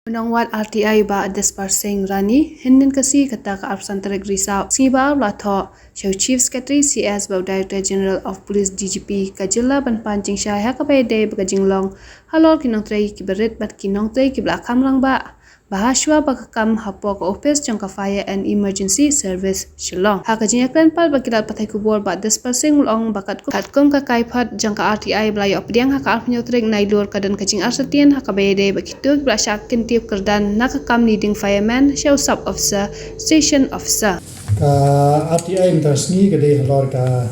Menangwat RTI ba dispersing rani hinin kasi kata ka arsantarik risau siba latho show chief secretary CS ba director general of police DGP kajilla ban pancing syah ka bay day ba jinglong halor kinong trai ki berit bat kinong trai ki bla kamlang ba bahaswa ba kam hapok office jangka fire and emergency service shillong ha ka jinyaklan pal ba kilat pathai kubor ba dispersing ulong bakat kum ka kaiphat jangka RTI bla yo pdiang ha ka arpnyotrik nailor kadan kaching arsatien ha ka bay day ba kituk bla syakin tiup kerdan nakakam leading fireman show sub officer station officer ka RTI intersni gede halor ka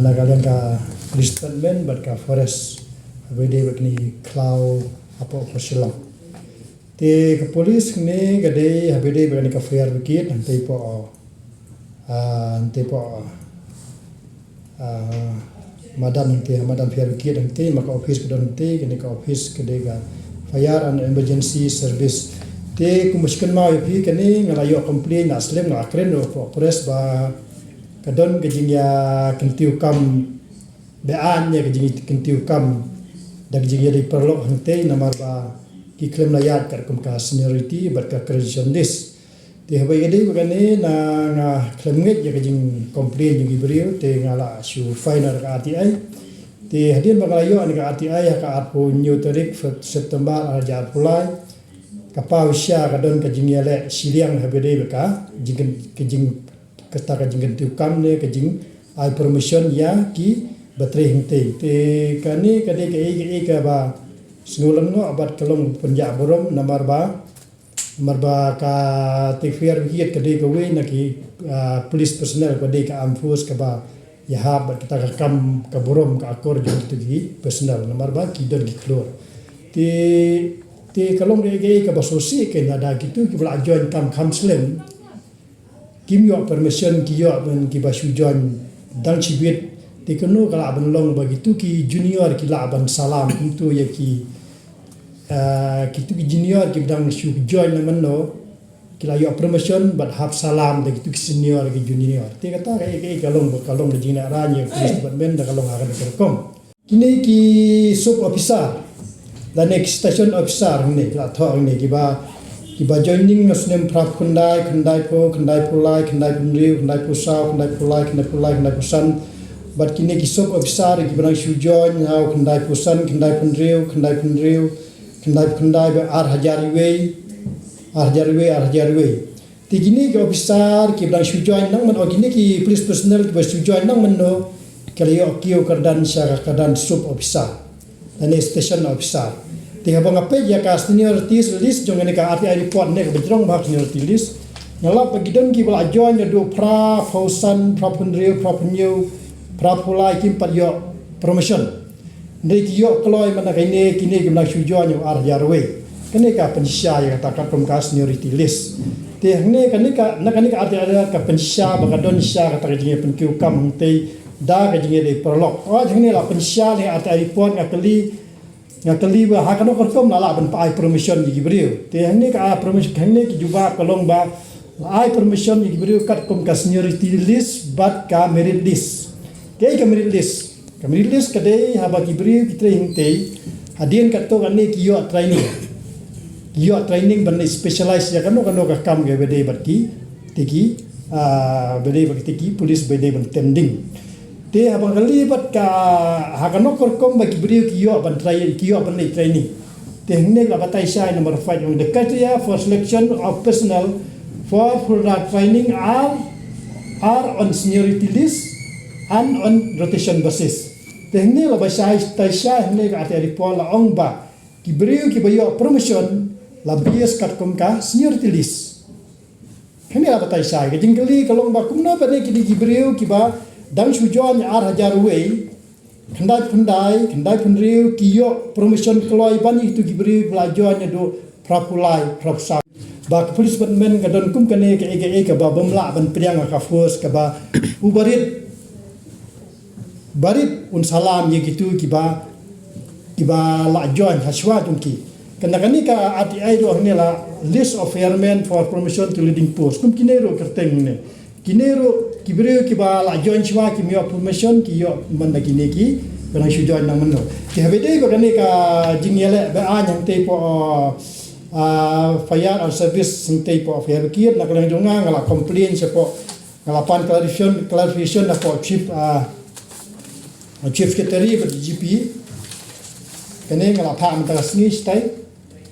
nagalan ka police department bat ka forest abede bakni cloud apa official te ka police ne gede abede bakni ka fire brigade ante po madam fire brigade ante maka office kedonte kene ka office gede ka fire and emergency service te kumuskan mau pi kani ngalayo complain aslim na akren no press ba kadon gejingya kentiu kam bean ya gejing kentiu kam dag jingya di perlo hante namar ba ki klem layat kar kum ka seniority bar ka credential list te habai gede bagane na nga klem nget ya gejing complain yung ibrio te ngala su final ka RTI te hadian bagalayo an ka RTI ka apo new tarik September ajar pulai kapau sya kadon kajing yale siliang habede beka jing kata kajing tukam ne kajing ai permission ya ki batre hinte te kani kade ke ba snulang no abat kalong penja borom namar ba ka te fair hiet kade ke we na ki police personnel kade ka amfus ka ba ya hab kita ka kam ka borom ka akor jong tu gi personnel namar ba ki don ki klor te kalong rege ka basosi ke nada gitu ki bla join kam kamslem kim yo permission ki yo ben ki basu join dang chibit te kono kala ban long begitu ki junior ki la ban salam itu ya ki tu ki junior ki dang su join namano ki la yo permission but have salam de gitu ki senior ki junior te kata rege kalong de jina ranya police department da kalong akan berkom kini ki sub officer the next station officer ne la tho ne ki ba joining nasnem prap kundai pulai punriu kundai pusau kundai pulai pusan but kini ki sub officer ki bang shu join how kundai pusan kundai punriu kundai ba ar hajari ti kini ki officer ki bang shu join nang man kini ki police personnel ki ba shu join nang man no kaliyo kiyo kardan syara kardan sub officer dan station officer tiga bang apa ya ka seniority list jong ne ka RTI report ne ka bejrong ba seniority list nyala pagidon ki bala join ya do pra fausan pra punriu pra punyu pra pulai kim par yo promotion ne ki yo kloi mana kini ki na shu join yo ar yarwe kene ka pensya ya ta ka prom ka seniority list te ne kani ka RTI ka pensya ba ka don sya ka ta jinge penkiu kam te da ka jinge de prolog o jinge la pensya ne RTI report ngakali ba hakano korkom nala ban pai permission gi brio te hanne ka permission hanne ki juba kolong ba ai permission gi brio kat kom ka seniority list but ka merit list ka merit list ka de haba gi brio ki training te hadien kat to kanne ki yo training ban specialize ya kano ka kam ge bede batki tiki bede bakti ki police bede ban tending te abang kali bat ka hakano korkom bagi beriu kiyo ban training te hne la batai sai number 5 on the criteria for selection of personnel for that training are on seniority list and on rotation basis te hne la basai tai sai hne ka ate report la ong ba ki beriu ki bayo promotion la bias kat kom ka seniority list hne la batai sai ke jingkali kalong ba kumna ba ne ki beriu ki ba dang sujon ar hajar wei khandai punriu kiyo promotion kloi ban itu gibri belajon do prapulai propsa ba police department gadon kum kane ke ba bamla ban priang ka force ka ba ubarit un salam ye gitu ki ba la join haswa tunki kana kani ka RTI do ne la list of airmen for promotion to leading post kum kinero kerteng ne kinero kibreu ki ba la join chwa ki mio promotion ki yo manda ki benang syujoy nang meno ki habede ba kani ka jingyele ba anyang te po fire and service sinte po fire kiat na kalang jonga ngala complain po ngala pan clarification na po chief secretary ba DGP kani ngala pam ta sngi stai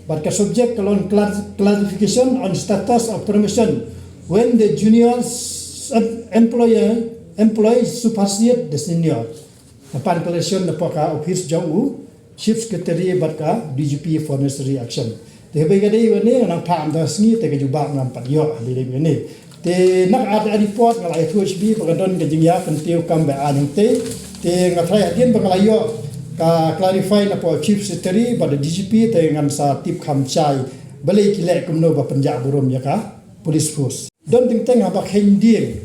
but ka subject kalon clarification on status of promotion when the juniors employee supersede the senior pan clarification na po ka office jong chief secretary but ka DGP for necessary action te be ga dei wani nang pam da sngi te ga jubak ngam pat yo be dei ni te nak ada report ngala FHB bagadon ga jingya kan tiu kam ba anyang te ngathai adien ba ngala yo ka clarify na po chief secretary pada DGP te ngam sa tip kham chai bale ki le kumno ba panja burum ya ka police force don ting teng ba khen ding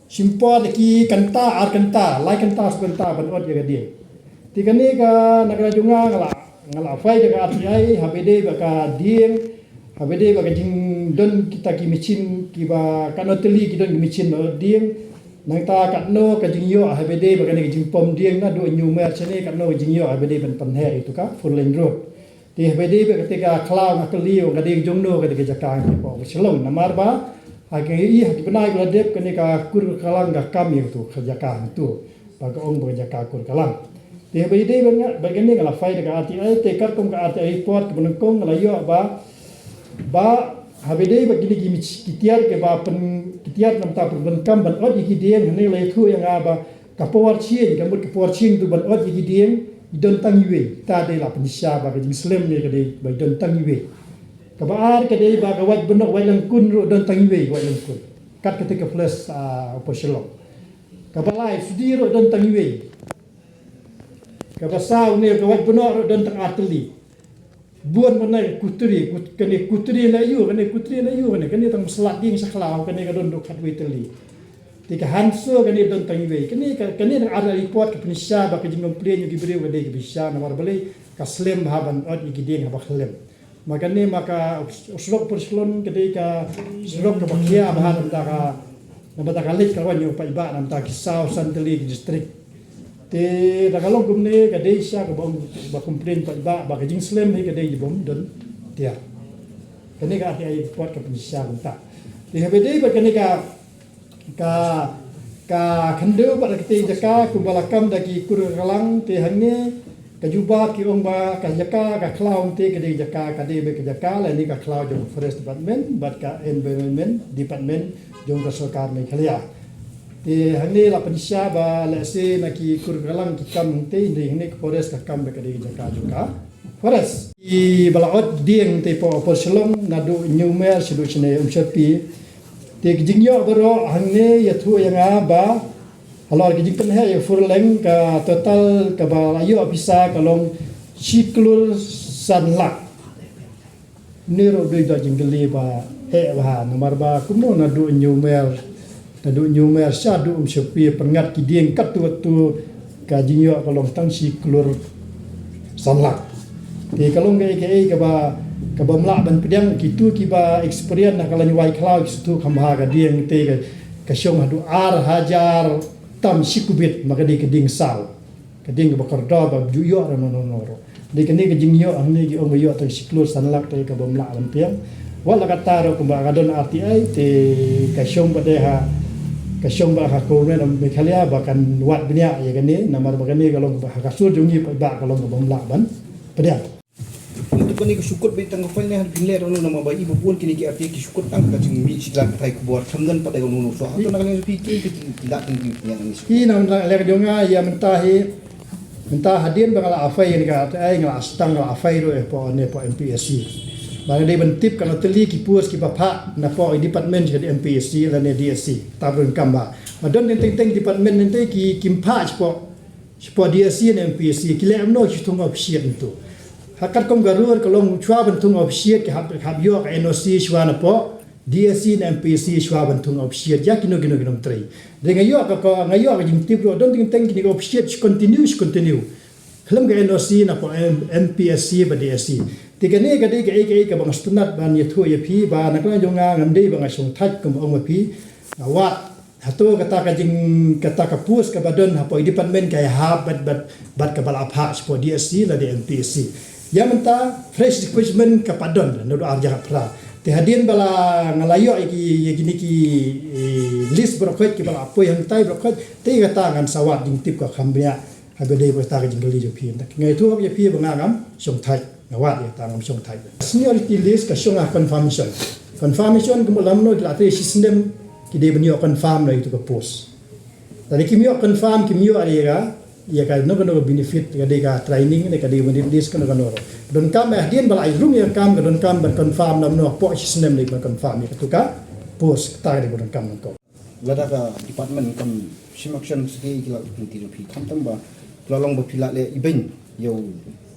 simpo de ki kanta ar kanta lai kanta kanta ban ot ya ga ding ti kan ni ka nagara junga ngala fai de ka ati habede ba ka ding habede ba ka jing don kita ki michin ki ba kanoteli ki don ki michin no ding nang ta kat no ka jing yo habede ba ka ni jing pom ding na do new mer chene kat no jing yo habede ban pan he itu ka full lane road ti habede ba ka te ka klau na kali yo ka ding jong no ka de jaka ki po shalom namar ba ha ke i ha ki banai ba dep ka ni ka kur kalang ga kam yo tu ka jaka tu ba ka ong ba jaka kur kalang ti habede ba ka ni ngala fai de ka ati te kar kom ka ati report ka kong ngala yo ba habede ba gini gimi kitiar ke ba pen kitiar nam ta ban kam ban od iki dien ne le thu yang aba ka por chien ka mut ka por chien tu ban od iki dien don tang yue ta de la pen sha ba ke muslim ne ke de ba don tang yue ka ba ar ke de ba ka wat ban wai lang kun ro don tang yue wai lang kun kat ke ke plus apa shalom ka ba lai sudi ro don tang yue ka ba sau ne ka wat ban ro don tang atli buan mana kutri la yu kani tang selat ding saklau kani ka don do khat witeli tika hanso kani don tang we kani nang ada report ke penisha ba ke jingom plane yu gibre wade ke bisa na war bale ka slem haban od igi ding ha bakhlem makani maka usrok perslon kede ka usrok ka bakia ba han ta ka nabata ka lik ka wanyo pa iba nam ta ki South Santali district te dagalong kumne ka desa ka bom ba complain pa ba ka jing slem he ka dei bom don tia kani ka ai pot ka pisya ta te habede ba kani ka khando ba ka te jaka ku balakam da ki kur kalang te hangne ka juba ki ong ba ka jaka ka clown te ka dei jaka ka dei be ka jaka la ni ka cloud jong forest department but ka environment department jong ka sarkar me khalia te hangne la penisha ba la se na ki kurgalang ki kam te inde hne forest ka kam be ka de jaka juga forest I balaot ding te po shalom na do new mer sidu chine umshapi te ki jingyo baro hangne ya thu yang ba alor ki jingpen he ya furleng ka total ka ba ayo bisa kalong siklul sanlak nero do da jingle ba he ba nomor ba kumo na do new mer tadu nyumer syadu umsyapi pengat ki dieng kat tu ka jinyo kalong tang si klur sanlak te kalong ke ba mla ban pedang kitu ki ba experience na kalani wai klau kitu khamha ga dieng te ka syong hadu ar hajar tam sikubit maka de ke ding sal ka ding ba kordo ba juyo ra no de ke ne ke jinyo ang ne gi ong yo tang si klur sanlak te ka ba mla ban pedang wala kataro ko ba gadon RTI te ka syong ba de ha kasyong ba ko na mekhalia bakan wat bnya ya gani namar bagani kalau kasur jungi ba kalau bom laban pedang untuk kini syukur betang ko ne binle ro nama ba ibu pun kini ki arti ki syukur tang ka jing mi sidang thai ko buat thamdan pada ko nu so to na kali pi ki tidak tinggi yang ni ki nam le jonga ya mentah hadin bangala afai ni ka ai ngala astang ngala afai ro po MPSC bang de bentip kalau teli ki puas ki bapa na po department ke MPSC la ne DSC tabun kamba madon teng department nente ki kimpa po DSC ne MPSC ki le amno ki tung official tu hakat kom garur kalau chwa bentung official ki hab yo ka NOC chwa na po DSC ne MPSC chwa bentung official ya kino trei de ngayo ka ngayo ka jing tip ro don teng ki official continue kelam ga NOC na po MPSC ba DSC tiga ni kadai ke bang stunat ban ya thu ya phi ba na ka jonga ngam dei bang asung thak kum ong pi wat Hatu kata ka pus ka badon hapo department kay ha bat ka bala apha po DSC la di MPSC. Ya menta fresh equipment ka padon no do arja pra. Te hadin bala ngalayo iki niki list broket ki bala apo yang tai broket te kata ngan sawat ding tip ka khambia habede ko ta ka jingli jo phi tak ngai tu ya phi bangam song thai ngawat ya tangam song thai. Seniority list ka song confirmation. Confirmation kemulam no la te system kita benyo confirm lah itu ke post. Tadi kimio confirm kimio ada ya kan no kena benefit kada ka training ne kada benefit dis kena kanoro. Don kam ahdian bala room ya kam don kam ber confirm nam no po system ni ber confirm ya tu ka post ta kada don kam ko. Lada ka department kam simakshan segi kila kunti pi kam tamba kelolong bapila le iben yo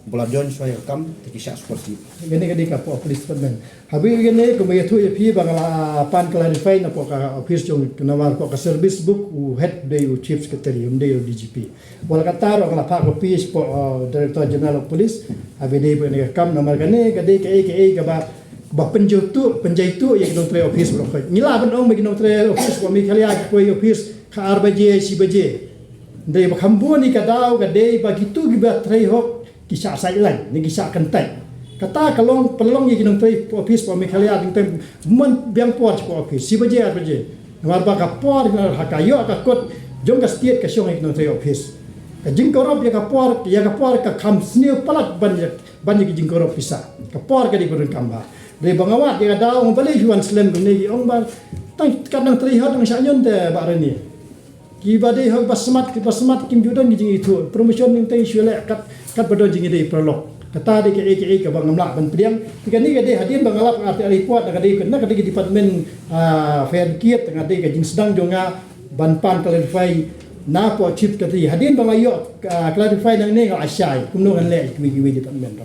bola John soya kam tikisha sportif. Gani gadi ka po police department. Habi gani ko may tu pi bangala pan clarify na po ka office jong nawar ko ka service book u head day u chief secretary um day u DGP. Wala kataro kala pa ko pi po director general of police habi day po ni kam nomor gani gadi ka ba penjaitu ya kinong tre office bro. Nila ban ong kinong tre office ko mi khalia ko office ka arbaje si baje. Day ba khamboni ka daw ka day ba gitu giba tre hok kisah silent ni kisah kentai kata kalong pelong ye kinong trai office po mekhalia ding tem mon biang por po office si baje war ba ka por hakayo ka kot jong ka state ka syong kinong trai office ka jing korop ya ka por ka kham sneu palat ban ki jing korop pisa ka por ka di kurun kamba re bangawat ya daw ng bali huan slam ni ong ba tang kadang trai hot ng sanyon te ba reni ki badai hok basmat kim judan jing itu promotion ning tai syule kat badon jing dei prolog kata de ke bang ngamla ban priang tiga ni de hadin bang alap arti report nak de kena ke department fair kiat tengah de jing sedang jonga ban pan clarify na po chief ke hadin bang ayo clarify nang ne ga asyai kumno kan le ki department